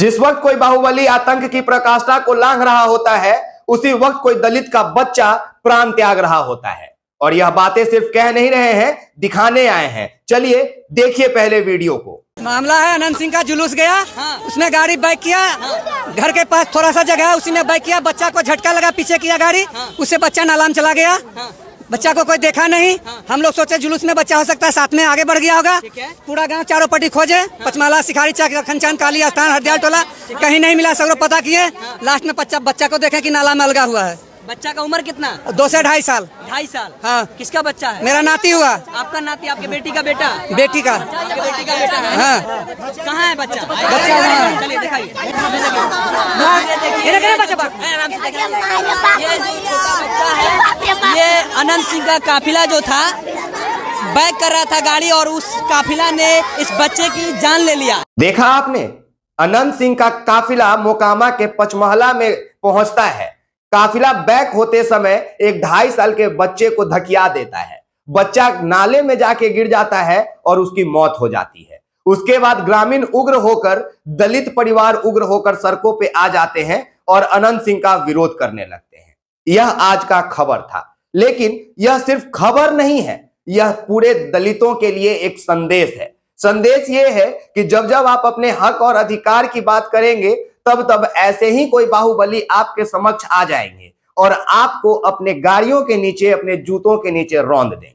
जिस वक्त कोई बाहुबली आतंक की पराकाष्ठा को लांघ रहा होता है, उसी वक्त कोई दलित का बच्चा प्राण त्याग रहा होता है। और यह बातें सिर्फ कह नहीं रहे हैं, दिखाने आए हैं। चलिए देखिए पहले वीडियो को। मामला है अनंत सिंह का जुलूस गया। उसने गाड़ी बैक किया। घर के पास थोड़ा सा जगह है, उसी में बैक किया। बच्चा को झटका लगा, पीछे किया गाड़ी, उससे बच्चा नाला में चला गया। बच्चा को कोई देखा नहीं। हम लोग सोचे जुलूस में बच्चा हो सकता है, साथ में आगे बढ़ गया होगा। पूरा गांव चारों पट्टी खोजे, पचमाला, सिखारी चक, खनचान, काली स्थान, हरदयाल टोला, कहीं नहीं मिला। सगरों पता किए, लास्ट में बच्चा को देखे कि नाला में अलगा हुआ है। बच्चा का उम्र कितना? 2 से 2.5 साल। 2.5 साल? हाँ। किसका बच्चा है? मेरा नाती हुआ। आपका नाती? आपके बेटी का बेटा? बेटी का। आपके बेटी का बेटा है? हाँ। कहाँ है बच्चा? बच्चा वहाँ है। चलिए दिखाइए। ये जो छोटा बच्चा है, ये अनंत सिंह का काफिला जो था, बैक कर रहा था गाड़ी, और उस काफिला ने इस बच्चे की जान ले लिया। देखा आपने, अनंत सिंह का काफिला मोकामा के पचमहला में पहुंचता है। काफिला बैक होते समय एक 2.5 साल के बच्चे को धकिया देता है। बच्चा नाले में जाके गिर जाता है और उसकी मौत हो जाती है। उसके बाद ग्रामीण उग्र होकर, दलित परिवार उग्र होकर सड़कों पे आ जाते हैं और अनंत सिंह का विरोध करने लगते हैं। यह आज का खबर था, लेकिन यह सिर्फ खबर नहीं है, यह पूरे दलितों के लिए एक संदेश है। संदेश यह है कि जब जब आप अपने हक और अधिकार की बात करेंगे, तब तब ऐसे ही कोई बाहुबली आपके समक्ष आ जाएंगे और आपको अपने गाड़ियों के नीचे, अपने जूतों के नीचे रौंद देंगे।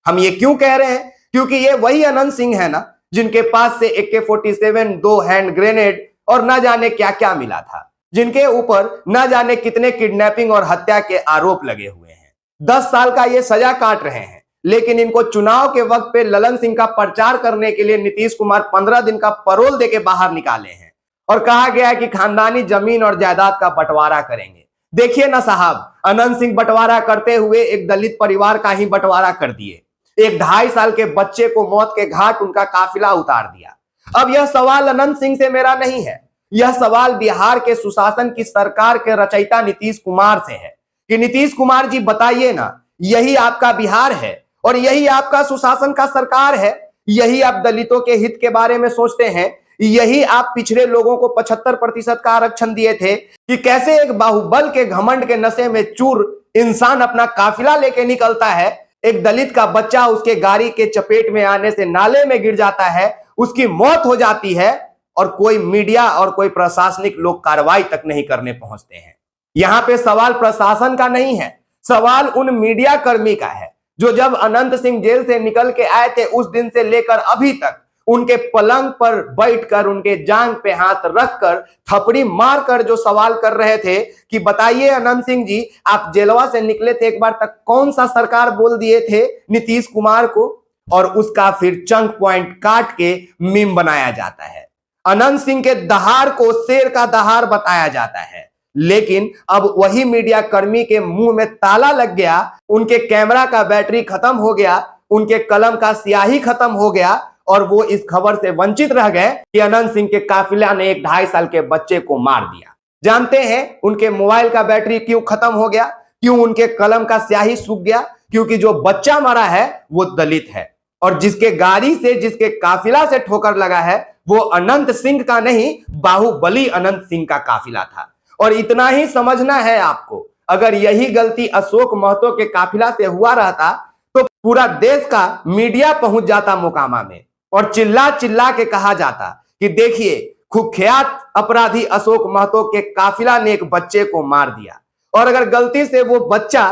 हम ये क्यों कह रहे हैं? क्योंकि ये वही अनंत सिंह है ना, जिनके पास से AK-47, 2 हैंड ग्रेनेड और न जाने क्या क्या मिला था, जिनके ऊपर न जाने कितने किडनैपिंग और हत्या के आरोप लगे हुए हैं। 10 साल का ये सजा काट रहे हैं, लेकिन इनको चुनाव के वक्त पे ललन सिंह का प्रचार करने के लिए नीतीश कुमार 15 दिन का पैरोल देके बाहर निकाले हैं और कहा गया है कि खानदानी जमीन और जायदाद का बंटवारा करेंगे। देखिए ना साहब, अनंत सिंह बंटवारा करते हुए एक दलित परिवार का ही बंटवारा कर दिए। एक 2.5 साल के बच्चे को मौत के घाट उनका काफिला उतार दिया। अब यह सवाल अनंत सिंह से मेरा नहीं है, यह सवाल बिहार के सुशासन की सरकार के रचयिता नीतीश कुमार से है कि नीतीश कुमार जी बताइए ना, यही आपका बिहार है और यही आपका सुशासन का सरकार है। यही आप दलितों के हित के बारे में सोचते हैं। यही आप पिछड़े लोगों को 75% का आरक्षण दिए थे कि कैसे एक बाहुबल के घमंड के नशे में चूर इंसान अपना काफिला लेके निकलता है, एक दलित का बच्चा उसके गाड़ी के चपेट में आने से नाले में गिर जाता है, उसकी मौत हो जाती है और कोई मीडिया और कोई प्रशासनिक लोग कार्रवाई तक नहीं करने पहुंचते हैं। यहां पे सवाल प्रशासन का नहीं है, सवाल उन मीडिया कर्मी का है जो जब अनंत सिंह जेल से निकल के आए थे, उस दिन से लेकर अभी तक उनके पलंग पर बैठकर, उनके जांग पे हाथ रखकर, थपड़ी मारकर जो सवाल कर रहे थे कि बताइए अनंत सिंह जी, आप जेलवा से निकले थे एक बार तक कौन सा सरकार बोल दिए थे नीतीश कुमार को, और उसका फिर चंक पॉइंट काट के मीम बनाया जाता है। अनंत सिंह के दहाड़ को शेर का दहाड़ बताया जाता है, लेकिन अब वही मीडिया कर्मी के मुंह में ताला लग गया, उनके कैमरा का बैटरी खत्म हो गया, उनके कलम का स्याही खत्म हो गया और वो इस खबर से वंचित रह गए कि अनंत सिंह के काफिला ने एक 2.5 साल के बच्चे को मार दिया। जानते हैं उनके मोबाइल का बैटरी क्यों खत्म हो गया, क्यों उनके कलम का स्याही सूख गया? क्योंकि जो बच्चा मरा है वो दलित है और जिसके गाड़ी से, जिसके काफिला से ठोकर लगा है, वो अनंत सिंह का नहीं, बाहुबली अनंत सिंह का काफिला था। और इतना ही समझना है आपको, अगर यही गलती अशोक महतो के काफिला से हुआ रहता तो पूरा देश का मीडिया पहुंच जाता मोकामा में और चिल्ला चिल्ला के कहा जाता कि देखिए, कुख्यात अपराधी अशोक महतो के काफिला ने एक बच्चे को मार दिया। और अगर गलती से वो बच्चा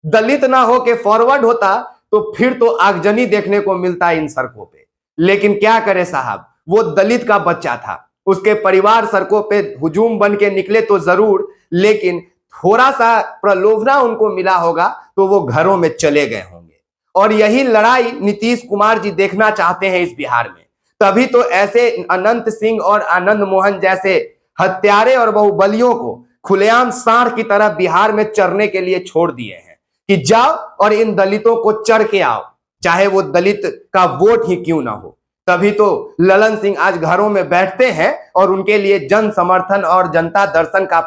दलित ना हो के फॉरवर्ड होता तो फिर तो आगजनी देखने को मिलता इन सड़कों पे। लेकिन क्या करे साहब, वो दलित का बच्चा था, उसके परिवार सड़कों पे हुजूम बन के निकले तो जरूर, लेकिन थोड़ा सा प्रलोभना उनको मिला होगा तो वो घरों में चले गए होंगे। और यही लड़ाई नीतीश कुमार जी देखना चाहते हैं इस बिहार में। तभी तो ऐसे अनंत सिंह और आनंद मोहन जैसे हत्यारे और बाहुबलियों को खुलेआम सांड की तरह बिहार में चरने के लिए छोड़ दिए हैं कि जाओ और इन दलितों को चर के आओ, चाहे वो दलित का वोट ही क्यों ना हो। तभी तो ललन सिंह आज घरों में बैठते हैं और उनके लिए जन समर्थन और जनता दर्शन का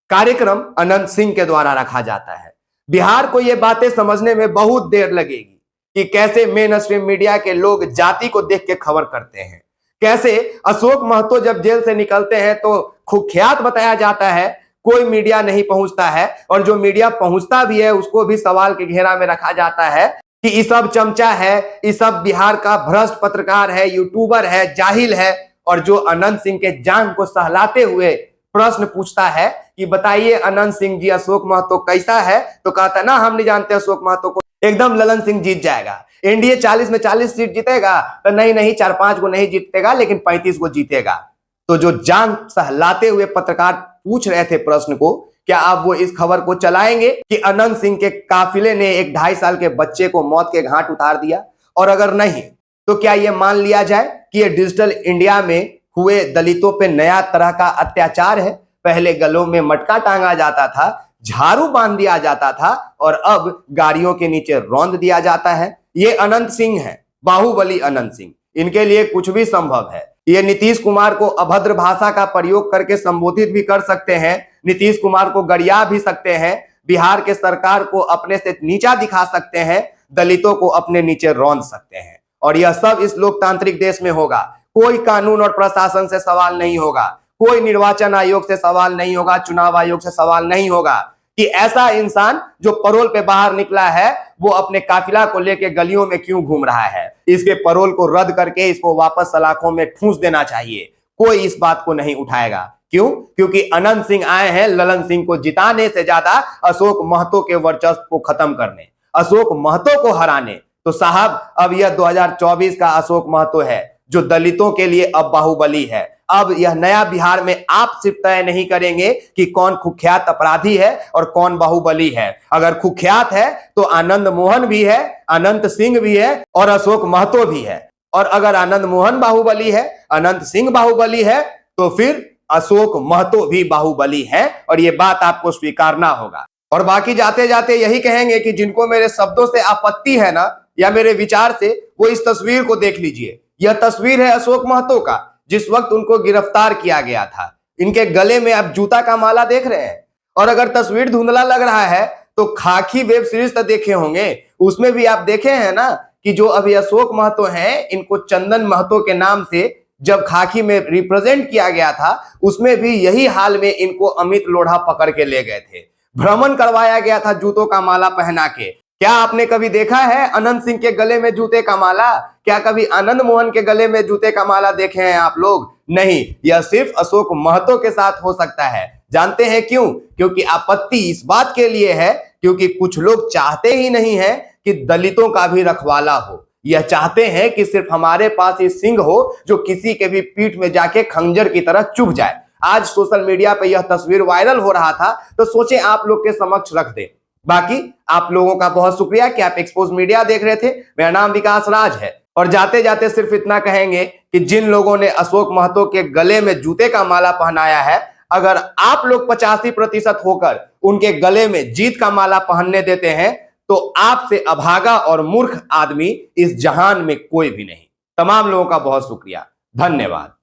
कार्यक्रम अनंत सिंह के द्वारा रखा जाता है। बिहार को ये बातें समझने में बहुत देर लगेगी कि कैसे मेन स्ट्रीम मीडिया के लोग जाति को देख के खबर करते हैं, कैसे अशोक महतो जब जेल से निकलते हैं तो कुख्यात बताया जाता है, कोई मीडिया नहीं पहुंचता है, और जो मीडिया पहुंचता भी है उसको भी सवाल के घेरा में रखा जाता है कि ये सब चमचा है, ये सब बिहार का भ्रष्ट पत्रकार है, यूट्यूबर है, जाहिल है। और जो अनंत सिंह के जान को सहलाते हुए प्रश्न पूछता है कि बताइए अनंत सिंह जी अशोक महतो कैसा है, तो कहता ना हम नहीं जानते अशोक महतो को, एकदम ललन सिंह जीत जाएगा, एनडीए 40 में 40 सीट जीतेगा, तो नहीं 4-5 को नहीं जीतेगा लेकिन 35 को जीतेगा। तो जो जान सहलाते हुए पत्रकार पूछ रहे थे प्रश्न को, क्या आप वो इस खबर को चलाएंगे कि अनंत सिंह के काफिले ने एक 2.5 साल के बच्चे को मौत के घाट उतार दिया? और अगर नहीं तो क्या यह मान लिया जाए कि यह डिजिटल इंडिया में हुए दलितों पे नया तरह का अत्याचार है? पहले गलों में मटका टांगा जाता था, झाड़ू बांध दिया जाता था, और अब गाड़ियों के नीचे रौंद दिया जाता है। ये अनंत सिंह है, बाहुबली अनंत सिंह, इनके लिए कुछ भी संभव है। ये नीतीश कुमार को अभद्र भाषा का प्रयोग करके संबोधित भी कर सकते हैं, नीतीश कुमार को गरिया भी सकते हैं, बिहार के सरकार को अपने से नीचा दिखा सकते हैं, दलितों को अपने नीचे रौंद सकते हैं। और यह सब इस लोकतांत्रिक देश में होगा। कोई कानून और प्रशासन से सवाल नहीं होगा, कोई निर्वाचन आयोग से सवाल नहीं होगा, चुनाव आयोग से सवाल नहीं होगा कि ऐसा इंसान जो पैरोल पे बाहर निकला है वो अपने काफिला को लेके गलियों में क्यों घूम रहा है। इसके पैरोल को रद्द करके इसको वापस सलाखों में ठूंस देना चाहिए। कोई इस बात को नहीं उठाएगा। क्यों? क्योंकि अनंत सिंह आए हैं ललन सिंह को जिताने से ज्यादा अशोक महतो के वर्चस्व को खत्म करने, अशोक महतो को हराने। तो साहब अब यह 2024 का अशोक महतो है जो दलितों के लिए अब बाहुबली है। अब यह नया बिहार में आप सिर्फ तय नहीं करेंगे कि कौन कुख्यात अपराधी है और कौन बाहुबली है। अगर कुख्यात है तो आनंद मोहन भी है, अनंत सिंह भी है और अशोक महतो भी है। और अगर आनंद मोहन बाहुबली है, अनंत सिंह बाहुबली है, तो फिर अशोक महतो भी बाहुबली है, और यह बात आपको स्वीकारना होगा। और बाकी जाते जाते यही कहेंगे कि जिनको मेरे शब्दों से आपत्ति है ना, या मेरे विचार से, वो इस तस्वीर को देख लीजिए। यह तस्वीर है अशोक महतो का, जिस वक्त उनको गिरफ्तार किया गया था। इनके गले में आप जूता का माला देख रहे हैं। और अगर तस्वीर धुंधला लग रहा है तो खाकी वेब सीरीज तो देखे होंगे, उसमें भी आप देखे हैं ना कि जो अभी अशोक महतो हैं, इनको चंदन महतो के नाम से जब खाकी में रिप्रेजेंट किया गया था, उसमें भी यही हाल में इनको अमित लोढ़ा पकड़ के ले गए थे, भ्रमण करवाया गया था जूतों का माला पहना के। क्या आपने कभी देखा है अनंत सिंह के गले में जूते का माला? क्या कभी आनंद मोहन के गले में जूते का माला देखे हैं आप लोग? नहीं, यह सिर्फ अशोक महतो के साथ हो सकता है। जानते हैं क्यों? क्योंकि आपत्ति इस बात के लिए है क्योंकि कुछ लोग चाहते ही नहीं है कि दलितों का भी रखवाला हो। यह चाहते हैं कि सिर्फ हमारे पास ये सिंह हो जो किसी के भी पीठ में जाके खंजर की तरह चुभ जाए। आज सोशल मीडिया पे यह तस्वीर वायरल हो रहा था, तो सोचे आप लोग के समक्ष रख दे। बाकी आप लोगों का बहुत शुक्रिया कि आप एक्सपोज मीडिया देख रहे थे। मेरा नाम विकास राज है, और जाते जाते सिर्फ इतना कहेंगे कि जिन लोगों ने अशोक महतो के गले में जूते का माला पहनाया है, अगर आप लोग 85% होकर उनके गले में जीत का माला पहनने देते हैं तो आपसे अभागा और मूर्ख आदमी इस जहान में कोई भी नहीं। तमाम लोगों का बहुत शुक्रिया, धन्यवाद।